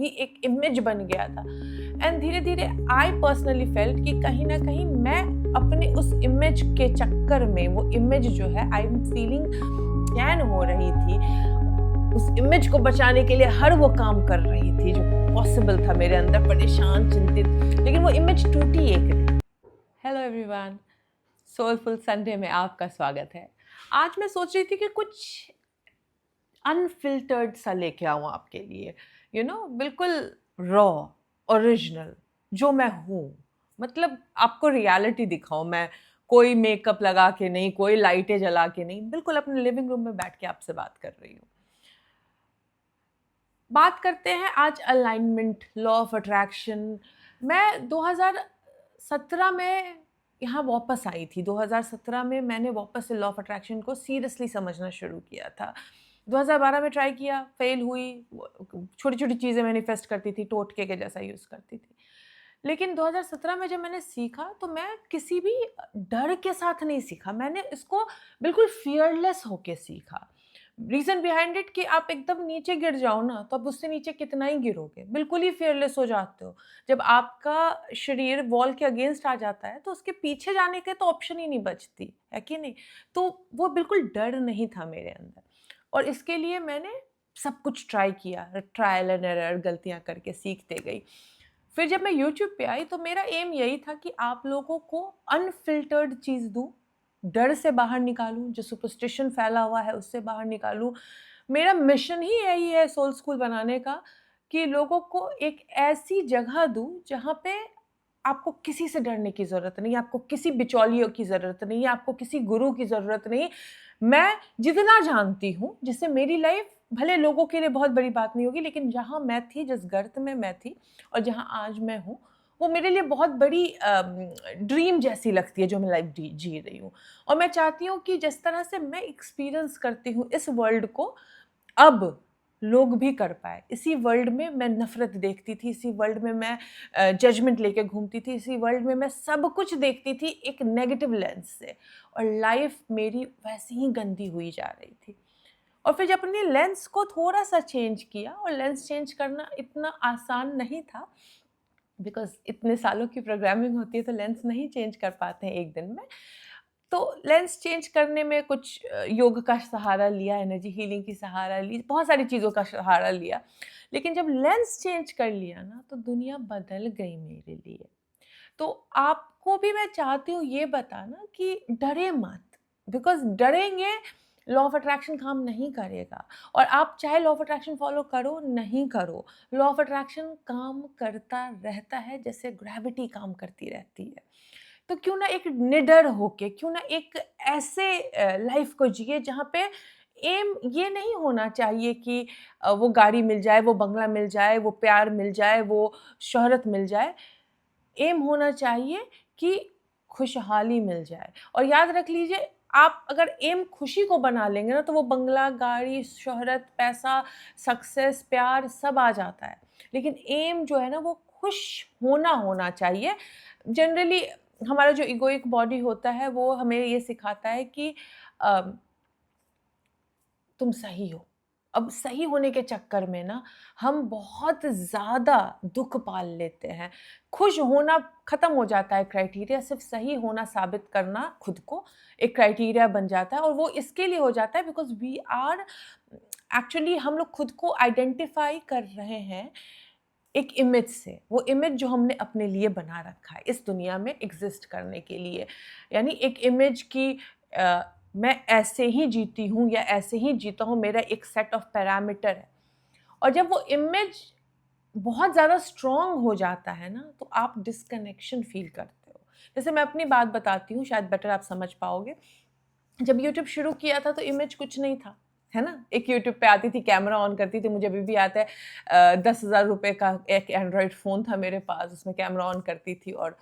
ही एक इमेज बन गया था। एंड धीरे धीरे आई पर्सनली फेल्ट कि कहीं ना कहीं मैं अपने उस इमेज के चक्कर में, वो इमेज जो है आई एम फीलिंग कैन हो रही थी, उस इमेज को बचाने के लिए हर वो काम कर रही थी जो पॉसिबल था मेरे अंदर, परेशान, चिंतित, लेकिन वो इमेज टूटी एक दिन। हेलो एवरीवन, सोलफुल संडे में आपका स्वागत है। आज मैं सोच रही थी कि कुछ अनफिल्टर्ड सा लेके आऊँ आपके लिए, बिल्कुल रॉ, ओरिजिनल, जो मैं हूँ। मतलब आपको रियलिटी दिखाऊं, मैं कोई मेकअप लगा के नहीं, कोई लाइटें जला के नहीं, बिल्कुल अपने लिविंग रूम में बैठ के आपसे बात कर रही हूँ। बात करते हैं आज अलाइनमेंट, लॉ ऑफ अट्रैक्शन। मैं 2017 में यहाँ वापस आई थी। 2017 में मैंने वापस से लॉ ऑफ अट्रैक्शन को सीरियसली समझना शुरू किया था। 2012 में ट्राई किया, फेल हुई। छोटी छोटी चीज़ें मैनिफेस्ट करती थी, टोटके के जैसा यूज़ करती थी। लेकिन 2017 में जब मैंने सीखा तो मैं किसी भी डर के साथ नहीं सीखा, मैंने इसको बिल्कुल फियरलेस होके सीखा। रीजन बिहाइंड इट कि आप एकदम नीचे गिर जाओ ना, तो आप उससे नीचे कितना ही गिरोगे, बिल्कुल ही फियरलेस हो जाते हो। जब आपका शरीर वॉल के अगेंस्ट आ जाता है तो उसके पीछे जाने के तो ऑप्शन ही नहीं बचती है कि नहीं। तो वो बिल्कुल डर नहीं था मेरे अंदर, और इसके लिए मैंने सब कुछ ट्राई किया, ट्रायल एंड एरर, गलतियां करके सीखते गई। फिर जब मैं यूट्यूब पे आई तो मेरा एम यही था कि आप लोगों को अनफिल्टर्ड चीज़ दूँ, डर से बाहर निकालूं, जो सुपरस्टिशन फैला हुआ है उससे बाहर निकालूं। मेरा मिशन ही यही है सोल स्कूल बनाने का, कि लोगों को एक ऐसी जगह दूं जहाँ पे आपको किसी से डरने की ज़रूरत नहीं, आपको किसी बिचौलियों की ज़रूरत नहीं, आपको किसी गुरु की ज़रूरत नहीं। मैं जितना जानती हूँ, जिससे मेरी लाइफ भले लोगों के लिए बहुत बड़ी बात नहीं होगी, लेकिन जहाँ मैं थी, जिस गर्त में मैं थी और जहाँ आज मैं हूँ, वो मेरे लिए बहुत बड़ी ड्रीम जैसी लगती है जो मैं लाइफ जी रही हूँ। और मैं चाहती हूँ कि जिस तरह से मैं एक्सपीरियंस करती हूँ इस वर्ल्ड को, अब लोग भी कर पाए। इसी वर्ल्ड में मैं नफ़रत देखती थी, इसी वर्ल्ड में मैं जजमेंट लेके घूमती थी, इसी वर्ल्ड में मैं सब कुछ देखती थी एक नेगेटिव लेंस से, और लाइफ मेरी वैसे ही गंदी हुई जा रही थी। और फिर जब अपने लेंस को थोड़ा सा चेंज किया, और लेंस चेंज करना इतना आसान नहीं था, बिकॉज़ इतने सालों की प्रोग्रामिंग होती है तो लेंस नहीं चेंज कर पाते हैं एक दिन में। तो लेंस चेंज करने में कुछ योग का सहारा लिया, एनर्जी हीलिंग की सहारा ली, बहुत सारी चीज़ों का सहारा लिया। लेकिन जब लेंस चेंज कर लिया ना, तो दुनिया बदल गई मेरे लिए। तो आपको भी मैं चाहती हूँ ये बताना कि डरे मत, बिकॉज़ डरेंगे, लॉ ऑफ अट्रैक्शन काम नहीं करेगा। और आप चाहे लॉ ऑफ अट्रैक्शन फॉलो करो, नहीं करो, लॉ ऑफ अट्रैक्शन काम करता रहता है जैसे ग्रेविटी काम करती रहती है। तो क्यों ना एक निडर होके, क्यों ना एक ऐसे लाइफ को जिए जहाँ पे एम ये नहीं होना चाहिए कि वो गाड़ी मिल जाए, वो बंगला मिल जाए, वो प्यार मिल जाए, वो शोहरत मिल जाए। एम होना चाहिए कि खुशहाली मिल जाए। और याद रख लीजिए, आप अगर एम खुशी को बना लेंगे ना, तो वो बंगला, गाड़ी, शोहरत, पैसा, सक्सेस, प्यार सब आ जाता है। लेकिन एम जो है ना, वो खुश होना होना चाहिए। जनरली हमारा जो इगोइक बॉडी होता है वो हमें ये सिखाता है कि अ, तुम सही हो। अब सही होने के चक्कर में ना हम बहुत ज़्यादा दुःख पाल लेते हैं। खुश होना ख़त्म हो जाता है क्राइटेरिया, सिर्फ़ सही होना साबित करना खुद को एक क्राइटेरिया बन जाता है। और वो इसके लिए हो जाता है बिकॉज़ वी आर एक्चुअली, हम लोग खुद को आइडेंटिफ़ाई कर रहे हैं एक इमेज से। वो इमेज जो हमने अपने लिए बना रखा है इस दुनिया में एग्ज़िस्ट करने के लिए। यानी एक इमेज की अ, मैं ऐसे ही जीती हूँ या ऐसे ही जीता हूँ, मेरा एक सेट ऑफ पैरामीटर है। और जब वो इमेज बहुत ज़्यादा स्ट्रॉन्ग हो जाता है ना, तो आप डिस्कनेक्शन फ़ील करते हो। जैसे मैं अपनी बात बताती हूँ, शायद बेटर आप समझ पाओगे। जब यूट्यूब शुरू किया था तो इमेज कुछ नहीं था, है ना? एक यूट्यूब पे आती थी, कैमरा ऑन करती थी, मुझे अभी भी याद है 10,000 रुपए का एक एंड्रॉयड फ़ोन था मेरे पास, उसमें कैमरा ऑन करती थी। और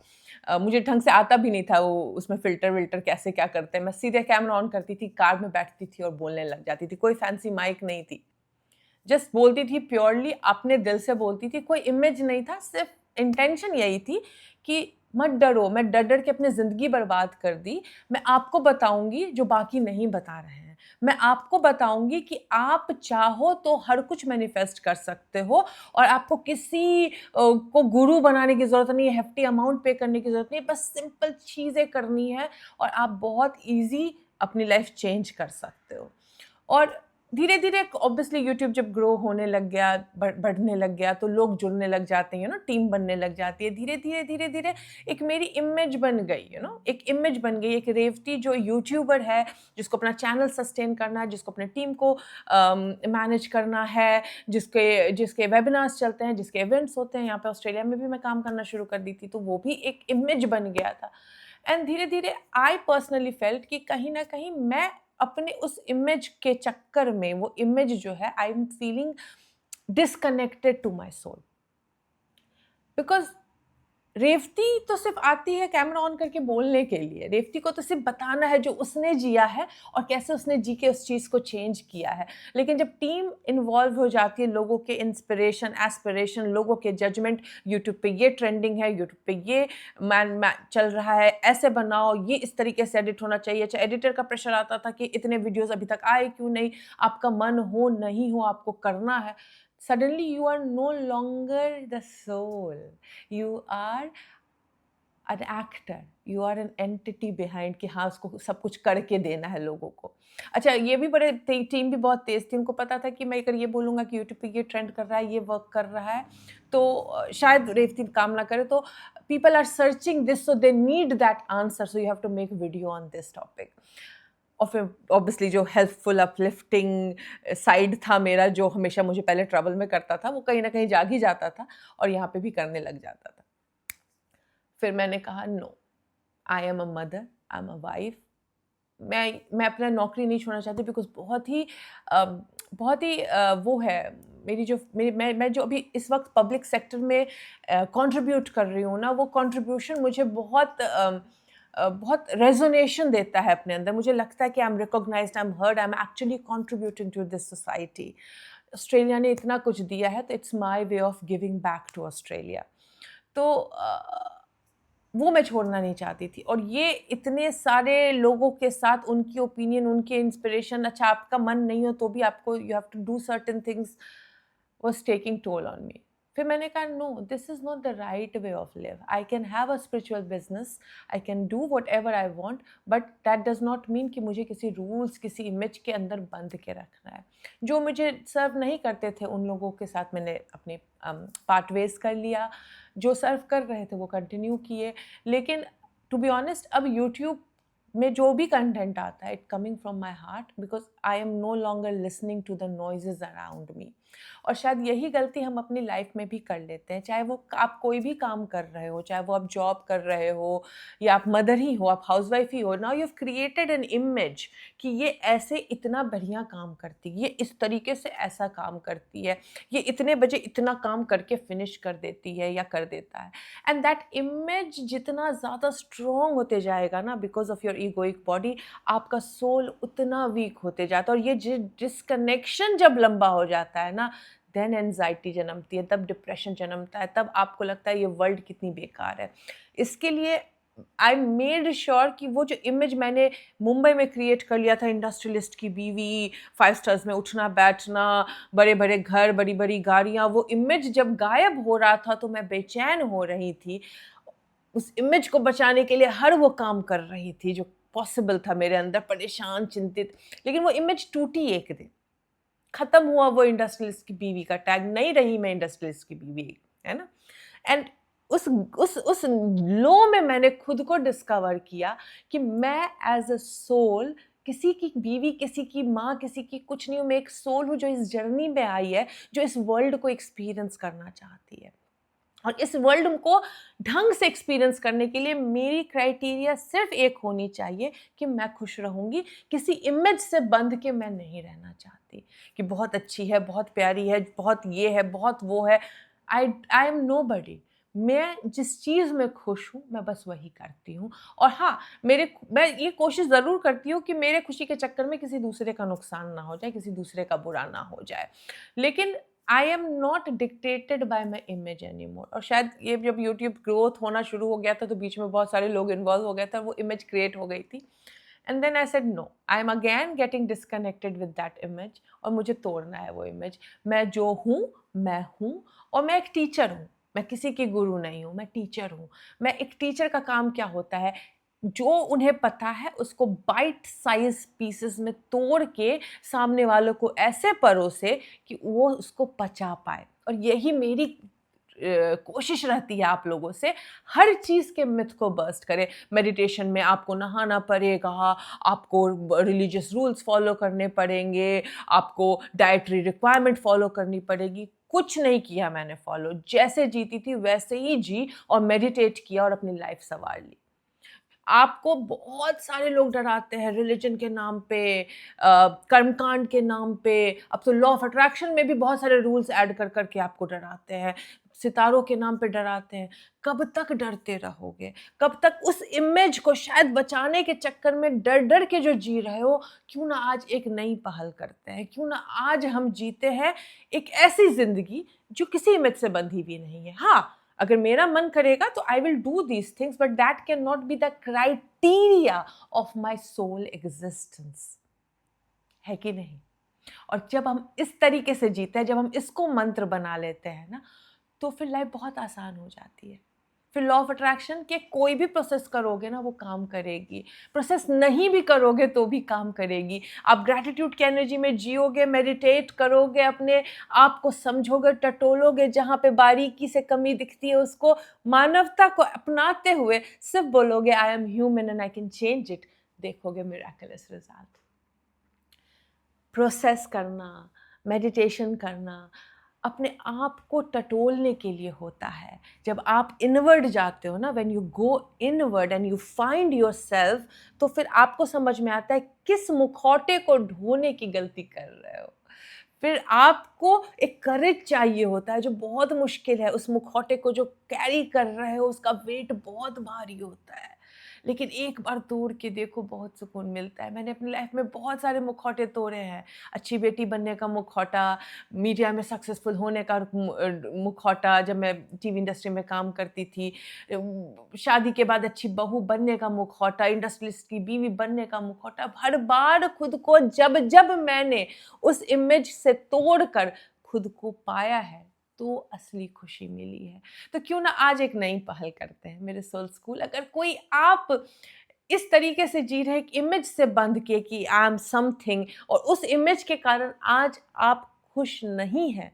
मुझे ढंग से आता भी नहीं था वो, उसमें फ़िल्टर-विल्टर कैसे क्या करते हैं। मैं सीधे कैमरा ऑन करती थी, कार में बैठती थी और बोलने लग जाती थी। कोई फैंसी माइक नहीं थी, जस्ट बोलती थी, प्योरली अपने दिल से बोलती थी, कोई इमेज नहीं था, सिर्फ़ इंटेंशन यही थी कि मत डरो। मैं डर-डर के अपनी ज़िंदगी बर्बाद कर दी, मैं आपको बताऊँगी जो बाकी नहीं बता रहे हैं। मैं आपको बताऊंगी कि आप चाहो तो हर कुछ मैनिफेस्ट कर सकते हो, और आपको किसी को गुरु बनाने की ज़रूरत नहीं है, हेफ्टी अमाउंट पे करने की ज़रूरत नहीं है, बस सिंपल चीज़ें करनी है और आप बहुत ईज़ी अपनी लाइफ चेंज कर सकते हो। और धीरे-धीरे ऑब्वियसली यूट्यूब जब ग्रो होने लग गया, बढ़ने लग गया, तो लोग जुड़ने लग जाते हैं, टीम बनने लग जाती है। धीरे-धीरे, धीरे-धीरे एक मेरी इमेज बन गई, एक इमेज बन गई, एक रेवती जो यूट्यूबर है, जिसको अपना चैनल सस्टेन करना है, जिसको अपने टीम को मैनेज करना है, जिसके जिसके वेबिनार्स चलते हैं, जिसके इवेंट्स होते हैं। यहाँ पे ऑस्ट्रेलिया में भी मैं काम करना शुरू कर दी थी, तो वो भी एक इमेज बन गया था। एंड धीरे-धीरे आई पर्सनली फेल्ट कि कहीं न कहीं मैं अपने उस इमेज के चक्कर में, वो इमेज जो है, I am feeling disconnected to my soul. Because Revathi तो सिर्फ आती है कैमरा ऑन करके बोलने के लिए। रेवती को तो सिर्फ बताना है जो उसने जिया है और कैसे उसने जी के उस चीज़ को चेंज किया है। लेकिन जब टीम इन्वॉल्व हो जाती है, लोगों के इंस्पिरेशन, एस्पिरेशन, लोगों के जजमेंट, यूट्यूब पे ये ट्रेंडिंग है, यूट्यूब पे ये चल रहा है, ऐसे बनाओ, ये इस तरीके से एडिट होना चाहिए। चाहे एडिटर का प्रेशर आता था कि इतने वीडियोज़ अभी तक आए क्यों नहीं, आपका मन हो, नहीं हो, आपको करना है। Suddenly you are no longer the soul. You are an actor. You are an entity behind कि हाँ, उसको सब कुछ करके देना है लोगों को। अच्छा, ये भी टीम भी बहुत तेज़ थी। उनको पता था कि मैं अगर ये बोलूँगा कि यूट्यूब पे ये ट्रेंड कर रहा है, ये वर्क कर रहा है, तो शायद रेवती काम ना करे। तो people are searching this, so they need that answer, so you have to make video on this topic. और फिर ऑब्वियसली जो हेल्पफुल, अपलिफ्टिंग साइड था मेरा, जो हमेशा मुझे पहले ट्रबल में करता था, वो कहीं न कहीं जाग ही जाता था और यहाँ पे भी करने लग जाता था। फिर मैंने कहा no, I am a mother, I am a wife. मैं अपना नौकरी नहीं छोड़ना चाहती, बिकॉज़ बहुत ही वो है मेरी जो मेरी मैं जो अभी इस वक़्त पब्लिक सेक्टर में कंट्रीब्यूट कर रही हूँ ना, वो कंट्रीब्यूशन मुझे बहुत रेज़ोनेशन देता है अपने अंदर। मुझे लगता है कि I am recognised, I am heard, I am actually contributing to this society. Australia ने इतना कुछ दिया है, तो it's my way of giving back to Australia. तो वो मैं छोड़ना नहीं चाहती थी। और ये इतने सारे लोगों के साथ उनकी ओपिनियन, उनके इंस्पिरेशन, अच्छा आपका मन नहीं हो तो भी आपको you have to do certain things, was taking toll on me. फिर मैंने कहा no, this is not the right way of live. I can have a spiritual business, I can do whatever I want, but that does not mean कि मुझे किसी rules, किसी image के अंदर बंध के रखना है। जो मुझे सर्व नहीं करते थे, उन लोगों के साथ मैंने अपने पार्ट वेज़ कर लिया। जो सर्व कर रहे थे वो कंटिन्यू किए। लेकिन टू बी ऑनेस्ट, अब यूट्यूब में जो भी कंटेंट आता है, it coming from my heart, because I am no longer listening to the noises around me. और शायद यही गलती हम अपनी लाइफ में भी कर लेते हैं। चाहे वो आप कोई भी काम कर रहे हो, चाहे वो आप जॉब कर रहे हो या आप मदर ही हो, आप हाउसवाइफ ही हो, now you have created an image कि ये ऐसे इतना बढ़िया काम करती है, ये इस तरीके से ऐसा काम करती है, ये इतने बजे इतना काम करके फिनिश कर देती है या कर देता है। एंड दैट इमेज जितना ज़्यादा स्ट्रॉन्ग होते जाएगा ना, because of your egoic body, आपका सोल उतना वीक होते जाता है। और ये डिस्कनेक्शन जब लंबा हो जाता है ना, देन एंजाइटी जन्मती है, तब डिप्रेशन जन्मता है, तब आपको लगता है ये वर्ल्ड कितनी बेकार है। इसके लिए आई मेड श्योर कि वो जो इमेज मैंने मुंबई में क्रिएट कर लिया था, इंडस्ट्रियलिस्ट की बीवी, 5 स्टार्स में उठना बैठना, बड़े बड़े घर, बड़ी बड़ी गाड़ियाँ, वो इमेज जब गायब हो रहा था तो मैं बेचैन हो रही थी। उस इमेज को बचाने के लिए हर वो काम कर रही थी जो पॉसिबल था मेरे अंदर, परेशान, चिंतित। लेकिन वो इमेज टूटी एक दिन, खत्म हुआ वो इंडस्ट्रियलिस्ट की बीवी का टैग, नहीं रही मैं इंडस्ट्रियलिस्ट की बीवी, है ना? एंड उस लो में मैंने खुद को डिस्कवर किया कि मैं एज़ अ सोल किसी की बीवी, किसी की माँ, किसी की कुछ नहीं हूँ। मैं एक सोल हूँ जो इस जर्नी में आई है, जो इस वर्ल्ड को एक्सपीरियंस करना चाहती है। और इस वर्ल्ड को ढंग से एक्सपीरियंस करने के लिए मेरी क्राइटेरिया सिर्फ एक होनी चाहिए कि मैं खुश रहूँगी, किसी इमेज से बंध के मैं नहीं रहना चाहती कि बहुत अच्छी है, बहुत प्यारी है, बहुत ये है, बहुत वो है। I M nobody. मैं जिस चीज़ में खुश हूँ, मैं बस वही करती हूँ। और हाँ, मैं ये कोशिश ज़रूर करती हूँ कि मेरे खुशी के चक्कर में किसी दूसरे का नुकसान ना हो जाए, किसी दूसरे का बुरा ना हो जाए। लेकिन I am not dictated bye my image any more. और शायद ये जब यूट्यूब ग्रोथ होना शुरू हो गया था, तो बीच में बहुत सारे लोग इन्वॉल्व हो गए थे, वो इमेज क्रिएट हो गई थी। And then I said no, I am again getting disconnected with that image, और मुझे तोड़ना है वो इमेज। मैं जो हूँ मैं हूँ, और मैं एक टीचर हूँ, मैं किसी की गुरु नहीं हूँ, मैं टीचर हूँ। मैं एक टीचर का काम क्या होता है, जो उन्हें पता है उसको बाइट साइज पीसेस में तोड़ के सामने वालों को ऐसे परोसे कि वो उसको पचा पाए। और यही मेरी कोशिश रहती है आप लोगों से, हर चीज़ के मिथ को बर्स्ट करें। मेडिटेशन में आपको नहाना पड़ेगा, आपको रिलीजियस रूल्स फॉलो करने पड़ेंगे, आपको डाइटरी रिक्वायरमेंट फॉलो करनी पड़ेगी। कुछ नहीं किया मैंने फॉलो, जैसे जीती थी वैसे ही जी, और मेडिटेट किया और अपनी लाइफ संवार ली। आपको बहुत सारे लोग डराते हैं रिलीजन के नाम पे, कर्मकांड के नाम पे। अब तो लॉ ऑफ अट्रैक्शन में भी बहुत सारे रूल्स ऐड कर करके आपको डराते हैं, सितारों के नाम पे डराते हैं। कब तक डरते रहोगे? कब तक उस इमेज को शायद बचाने के चक्कर में डर डर के जो जी रहे हो? क्यों ना आज एक नई पहल करते हैं, क्यों ना आज हम जीते हैं एक ऐसी जिंदगी जो किसी इमेज से बंधी हुई नहीं है। हाँ, अगर मेरा मन करेगा तो I will do these things, but that can not be the criteria of my soul existence, है कि नहीं? और जब हम इस तरीके से जीते हैं, जब हम इसको मंत्र बना लेते हैं ना, तो फिर लाइफ बहुत आसान हो जाती है। फिर लॉ ऑफ अट्रैक्शन के कोई भी प्रोसेस करोगे ना, वो काम करेगी। प्रोसेस नहीं भी करोगे तो भी काम करेगी। आप ग्रैटिट्यूड की एनर्जी में जियोगे, मेडिटेट करोगे, अपने आप को समझोगे, टटोलोगे, जहाँ पे बारीकी से कमी दिखती है उसको, मानवता को अपनाते हुए सिर्फ बोलोगे I am human and I can change it, देखोगे मिरेकलस रिजल्ट। प्रोसेस करना, मेडिटेशन करना अपने आप को टटोलने के लिए होता है। जब आप इनवर्ड जाते हो ना, when you go inward and you find yourself, तो फिर आपको समझ में आता है किस मुखौटे को ढोने की गलती कर रहे हो। फिर आपको एक करेज चाहिए होता है जो बहुत मुश्किल है। उस मुखौटे को जो कैरी कर रहे हो उसका वेट बहुत भारी होता है, लेकिन एक बार तोड़ के देखो बहुत सुकून मिलता है। मैंने अपनी लाइफ में बहुत सारे मुखौटे तोड़े हैं। अच्छी बेटी बनने का मुखौटा, मीडिया में सक्सेसफुल होने का मुखौटा जब मैं टीवी इंडस्ट्री में काम करती थी, शादी के बाद अच्छी बहू बनने का मुखौटा, इंडस्ट्रियलिस्ट की बीवी बनने का मुखौटा। हर बार खुद को जब जब मैंने उस इमेज से तोड़कर खुद को पाया है तो असली खुशी मिली है। तो क्यों ना आज एक नई पहल करते हैं मेरे सोल स्कूल। अगर कोई आप इस तरीके से जी रहे एक इमेज से बंध के कि आई एम समथिंग, और उस इमेज के कारण आज आप खुश नहीं हैं,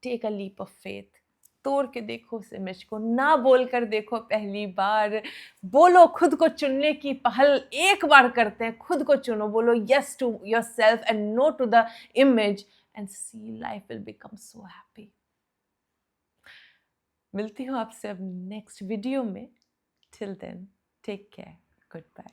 take a leap of faith. तोड़ के देखो उस इमेज को, ना बोलकर देखो पहली बार, बोलो खुद को चुनने की पहल एक बार करते हैं। खुद को चुनो, बोलो yes to yourself and no to the image, and see life will become so happy. मिलती हूँ आपसे अब नेक्स्ट वीडियो में। Till then take care, good bye.